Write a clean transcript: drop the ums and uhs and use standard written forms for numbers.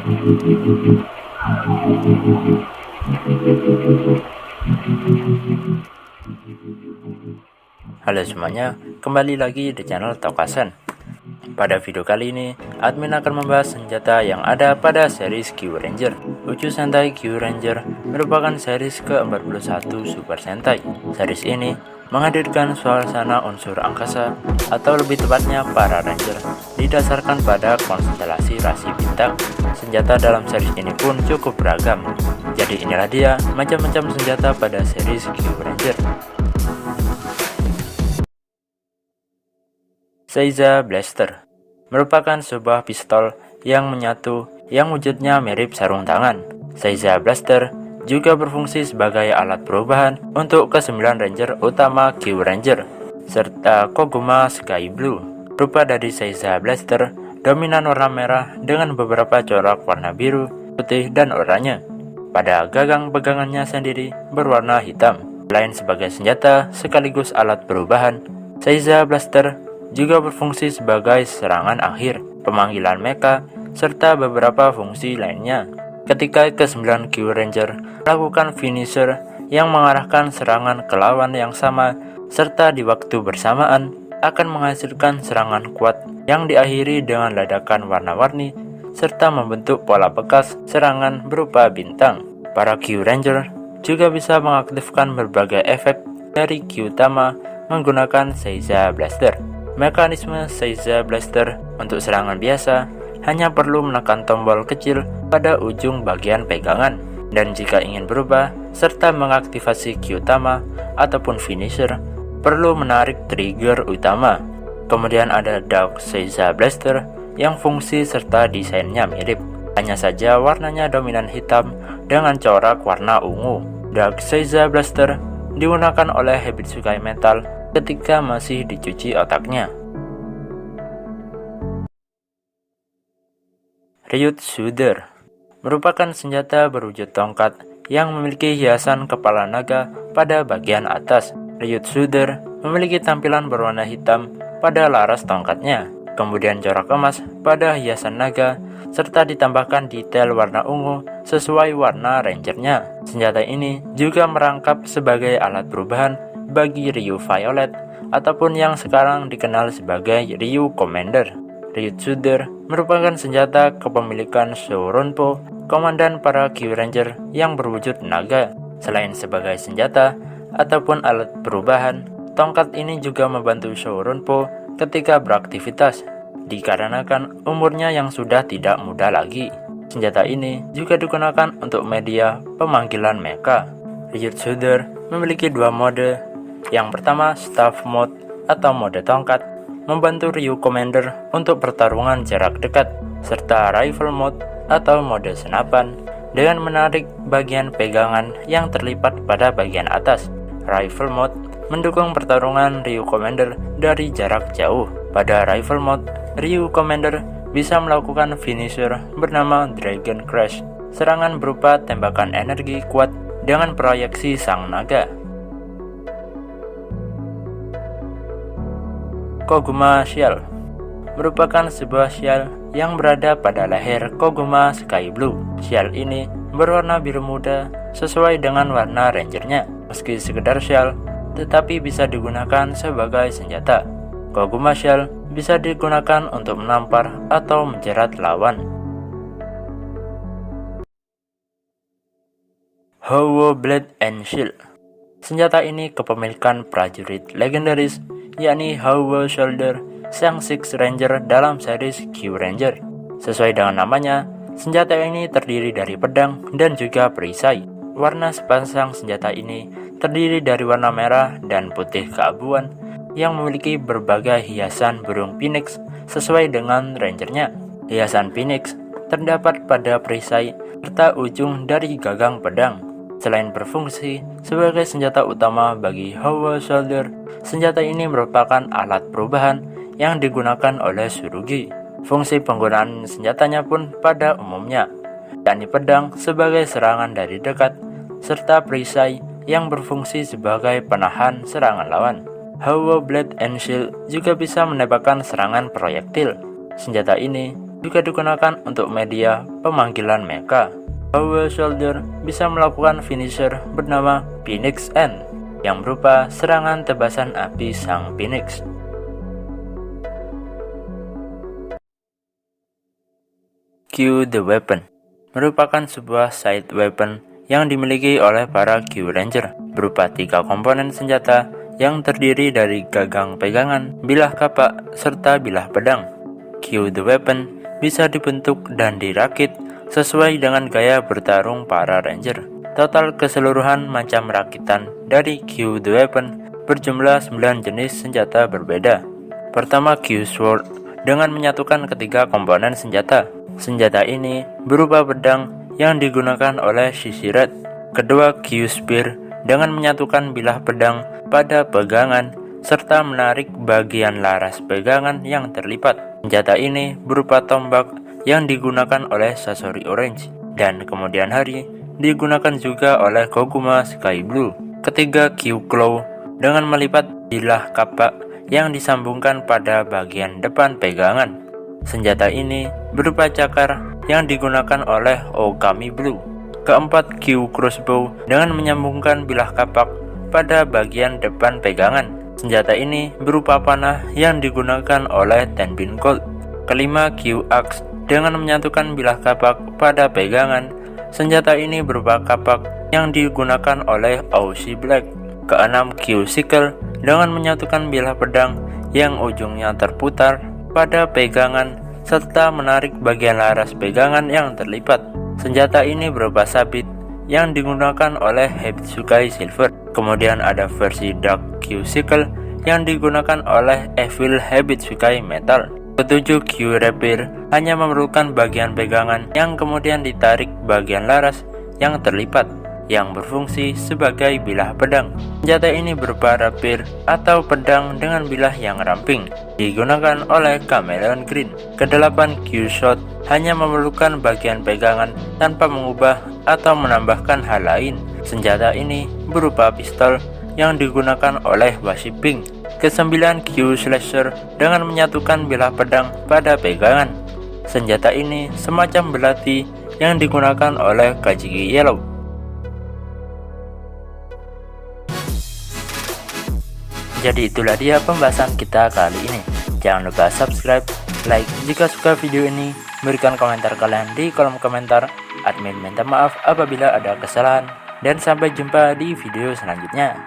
Halo semuanya, kembali lagi di channel Tokasen. Pada video kali ini, admin akan membahas senjata yang ada pada series Q Ranger. Uchu Sentai Q Ranger merupakan series ke-41 Super Sentai. Series ini menghadirkan suasana unsur angkasa, atau lebih tepatnya para Ranger, didasarkan pada konstelasi rasi bintang. Senjata dalam series ini pun cukup beragam. Jadi inilah dia macam-macam senjata pada series Q Ranger. Seiza Blaster merupakan sebuah pistol yang menyatu yang wujudnya mirip sarung tangan. Seiza Blaster juga berfungsi sebagai alat perubahan untuk ke-9 Ranger utama Q Ranger serta Koguma Sky Blue. Rupa dari Seiza Blaster dominan warna merah dengan beberapa corak warna biru, putih, dan oranye. Pada gagang pegangannya sendiri berwarna hitam. Selain sebagai senjata sekaligus alat perubahan, Seiza Blaster juga berfungsi sebagai serangan akhir, pemanggilan mecha, serta beberapa fungsi lainnya. Ketika ke-9 Q Ranger melakukan finisher yang mengarahkan serangan ke lawan yang sama serta di waktu bersamaan, akan menghasilkan serangan kuat yang diakhiri dengan ledakan warna-warni serta membentuk pola bekas serangan berupa bintang. Para Q Ranger juga bisa mengaktifkan berbagai efek dari Q utama menggunakan Seiza Blaster. Mekanisme Seiza Blaster untuk serangan biasa hanya perlu menekan tombol kecil pada ujung bagian pegangan, dan jika ingin berubah serta mengaktifasi Q utama ataupun finisher, perlu menarik trigger utama. Kemudian ada Dark Seiza Blaster yang fungsi serta desainnya mirip, hanya saja warnanya dominan hitam dengan corak warna ungu. Dark Seiza Blaster digunakan oleh Hibitsukai Metal ketika masih dicuci otaknya. Ryut Shooter merupakan senjata berwujud tongkat yang memiliki hiasan kepala naga pada bagian atas. Ryut Shooter memiliki tampilan berwarna hitam pada laras tongkatnya, kemudian corak emas pada hiasan naga, serta ditambahkan detail warna ungu sesuai warna rangernya. Senjata ini juga merangkap sebagai alat perubahan bagi Ryu Violet ataupun yang sekarang dikenal sebagai Ryu Commander. Ryut Shooter merupakan senjata kepemilikan Shouronpo, komandan para Q Ranger yang berwujud naga. Selain sebagai senjata ataupun alat perubahan, tongkat ini juga membantu Shouronpo ketika beraktivitas, dikarenakan umurnya yang sudah tidak muda lagi. Senjata ini juga digunakan untuk media pemanggilan mecha. Ryut Shooter memiliki dua mode. Yang pertama, Staff Mode atau mode tongkat, membantu Ryu Commander untuk pertarungan jarak dekat, serta Rifle Mode atau mode senapan dengan menarik bagian pegangan yang terlipat pada bagian atas. Rifle Mode mendukung pertarungan Ryu Commander dari jarak jauh. Pada Rifle Mode, Ryu Commander bisa melakukan finisher bernama Dragon Crash, serangan berupa tembakan energi kuat dengan proyeksi sang naga. Koguma Shell merupakan sebuah shell yang berada pada leher Koguma Sky Blue. Shell ini berwarna biru muda sesuai dengan warna rangernya. Meski sekedar shell, tetapi bisa digunakan sebagai senjata. Koguma Shell bisa digunakan untuk menampar atau menjerat lawan. Howo Blade and Shield. Senjata ini kepemilikan prajurit legendaris, yakni Howo Shoulder, sang Six Ranger dalam series Q Ranger. Sesuai dengan namanya, senjata ini terdiri dari pedang dan juga perisai. Warna sepasang senjata ini terdiri dari warna merah dan putih keabuan yang memiliki berbagai hiasan burung phoenix sesuai dengan rangernya. Hiasan phoenix terdapat pada perisai serta ujung dari gagang pedang. Selain berfungsi sebagai senjata utama bagi Howo Shoulder, senjata ini merupakan alat perubahan yang digunakan oleh Tsurugi. Fungsi penggunaan senjatanya pun pada umumnya, yakni pedang sebagai serangan dari dekat, serta perisai yang berfungsi sebagai penahan serangan lawan. Howo Blade and Shield juga bisa menembakkan serangan proyektil. Senjata ini juga digunakan untuk media pemanggilan mecha. Power Soldier bisa melakukan finisher bernama Phoenix End, yang berupa serangan tebasan api sang Phoenix. Q The Weapon merupakan sebuah side weapon yang dimiliki oleh para Q Ranger, berupa 3 komponen senjata yang terdiri dari gagang pegangan, bilah kapak, serta bilah pedang. Q The Weapon bisa dibentuk dan dirakit sesuai dengan gaya bertarung para Ranger. Total keseluruhan macam rakitan dari Q The Weapon berjumlah 9 jenis senjata berbeda. Pertama, Q Sword dengan menyatukan ketiga komponen senjata. Senjata ini berupa pedang yang digunakan oleh Sisi Red. Kedua, Q Spear dengan menyatukan bilah pedang pada pegangan serta menarik bagian laras pegangan yang terlipat. Senjata ini berupa tombak yang digunakan oleh Sasori Orange, dan kemudian hari digunakan juga oleh Koguma Sky Blue. Ketiga, Q Claw dengan melipat bilah kapak yang disambungkan pada bagian depan pegangan. Senjata ini berupa cakar yang digunakan oleh Okami Blue. Keempat, Q Crossbow dengan menyambungkan bilah kapak pada bagian depan pegangan. Senjata ini berupa panah yang digunakan oleh Tenbin Gold. Kelima, Q Axe dengan menyatukan bilah kapak pada pegangan. Senjata ini berupa kapak yang digunakan oleh Aussie Black. Keenam, Q Sickle dengan menyatukan bilah pedang yang ujungnya terputar pada pegangan serta menarik bagian laras pegangan yang terlipat. Senjata ini berupa sabit yang digunakan oleh Habitsukai Silver. Kemudian ada versi Dark Q Sickle yang digunakan oleh Evil Habitsukai Metal. Ketujuh, Q Rapier hanya memerlukan bagian pegangan yang kemudian ditarik bagian laras yang terlipat, yang berfungsi sebagai bilah pedang. Senjata ini berupa rapier atau pedang dengan bilah yang ramping, digunakan oleh Chameleon Green. Kedelapan, Q Shot hanya memerlukan bagian pegangan tanpa mengubah atau menambahkan hal lain. Senjata ini berupa pistol yang digunakan oleh Washi Pink. Kesembilan, Q Slasher dengan menyatukan bilah pedang pada pegangan. Senjata ini semacam belati yang digunakan oleh Kajiki Yellow. Jadi itulah dia pembahasan kita kali ini. Jangan lupa subscribe, like jika suka video ini, berikan komentar kalian di kolom komentar. Admin minta maaf apabila ada kesalahan, dan sampai jumpa di video selanjutnya.